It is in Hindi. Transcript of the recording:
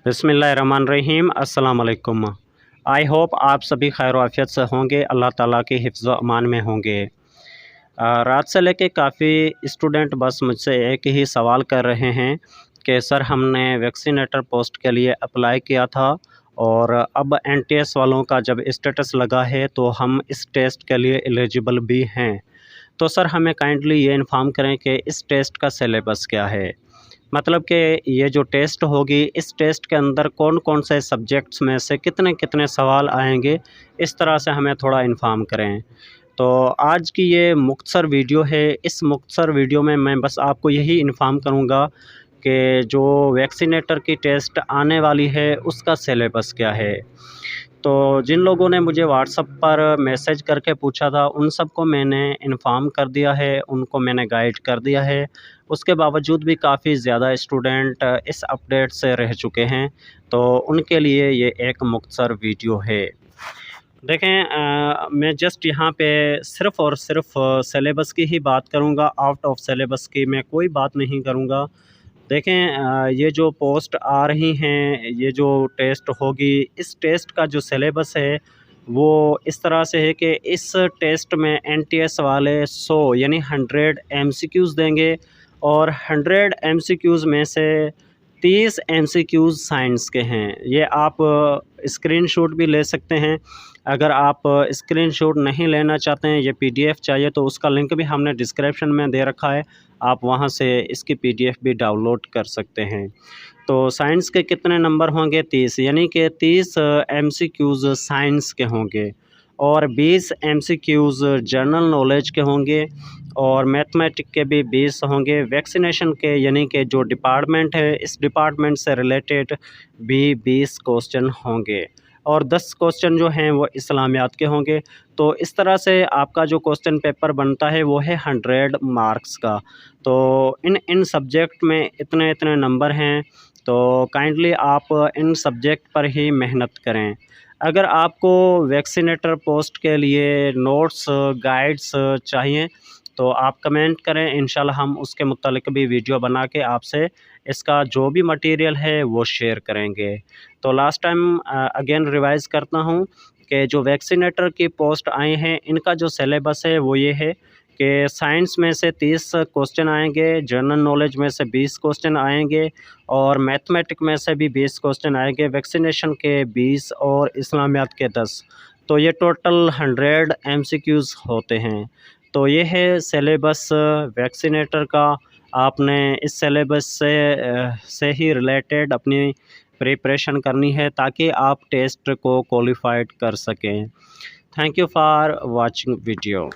बिस्मिल्लाहिर्रहमानिर्रहीम अस्सलाम वालेकुम। आई होप आप सभी खैर आफियत से होंगे, अल्लाह ताला के हिफ्ज़ व अमान में होंगे। रात से लेके काफ़ी स्टूडेंट बस मुझसे एक ही सवाल कर रहे हैं कि सर हमने वैक्सीनेटर पोस्ट के लिए अप्लाई किया था और अब एनटीएस वालों का जब स्टेटस लगा है तो हम इस टेस्ट के लिए एलिजिबल भी हैं। तो सर हमें काइंडली ये इन्फॉर्म करें कि इस टेस्ट का सिलेबस क्या है? मतलब कि ये जो टेस्ट होगी, इस टेस्ट के अंदर कौन-कौन से सब्जेक्ट्स में से कितने-कितने सवाल आएँगे, इस तरह से हमें थोड़ा इन्फॉर्म करें। तो आज की ये मुख्तसर वीडियो है, इस मुख्तसर वीडियो में मैं बस आपको यही इन्फॉर्म करूँगा कि जो वैक्सीनेटर की टेस्ट आने वाली है, उसका सिलेबस क्या है। तो जिन लोगों ने मुझे व्हाट्सएप पर मैसेज करके पूछा था, उन सबको मैंने इन्फॉर्म कर दिया है, उनको मैंने गाइड कर दिया है। उसके बावजूद भी काफ़ी ज़्यादा स्टूडेंट इस अपडेट से रह चुके हैं, तो उनके लिए ये एक मुख्तसर वीडियो है। देखें मैं जस्ट यहाँ पे सिर्फ़ और सिर्फ़ सिलेबस की ही बात करूँगा, आउट ऑफ सिलेबस की मैं कोई बात नहीं करूँगा। देखें ये जो पोस्ट आ रही हैं, ये जो टेस्ट होगी, इस टेस्ट का जो सिलेबस है, वो इस तरह से है कि इस टेस्ट में एनटीएस वाले 100 यानी 100 एमसीक्यूज़ देंगे और 100 एमसीक्यूज़ में से 30 एमसीक्यूज़ साइंस के हैं। ये आप स्क्रीनशॉट भी ले सकते हैं। अगर आप स्क्रीनशॉट नहीं लेना चाहते हैं, ये पीडीएफ चाहिए, तो उसका लिंक भी हमने डिस्क्रिप्शन में दे रखा है। आप वहाँ से इसकी पीडीएफ भी डाउनलोड कर सकते हैं। तो साइंस के कितने नंबर होंगे? 30 यानी कि 30 एमसीक्यूज़ साइंस के होंगे और 20 एमसीक्यूज़ जनरल नॉलेज के होंगे और मैथमेटिक के भी 20 होंगे। वैक्सीनेशन के यानी कि जो डिपार्टमेंट है, इस डिपार्टमेंट से रिलेटेड भी 20 क्वेश्चन होंगे और 10 क्वेश्चन जो हैं वो इस्लामियात के होंगे। तो इस तरह से आपका जो क्वेश्चन पेपर बनता है वो है 100 मार्क्स का। तो इन सब्जेक्ट में इतने-इतने नंबर हैं, तो काइंडली आप इन सब्जेक्ट पर ही मेहनत करें। अगर आपको वैक्सीनेटर पोस्ट के लिए नोट्स, गाइड्स चाहिए तो आप कमेंट करें, इंशाल्लाह हम उसके मुतालिक भी वीडियो बना के आपसे इसका जो भी मटेरियल है वो शेयर करेंगे। तो लास्ट टाइम अगेन रिवाइज़ करता हूँ कि जो वैक्सीनेटर की पोस्ट आए हैं, इनका जो सिलेबस है वो ये है कि साइंस में से 30 क्वेश्चन आएंगे, जनरल नॉलेज में से 20 क्वेश्चन आएंगे और मैथमेटिक में से भी 20 क्वेश्चन आएंगे, वैक्सीनेशन के 20 और इस्लामियात के 10। तो ये टोटल 100 एमसीक्यूज़ होते हैं। तो ये है सिलेबस वैक्सीनेटर का। आपने इस सिलेबस से ही रिलेटेड अपनी प्रिपरेशन करनी है ताकि आप टेस्ट को क्वालिफाइड कर सकें। Thank you for watching video.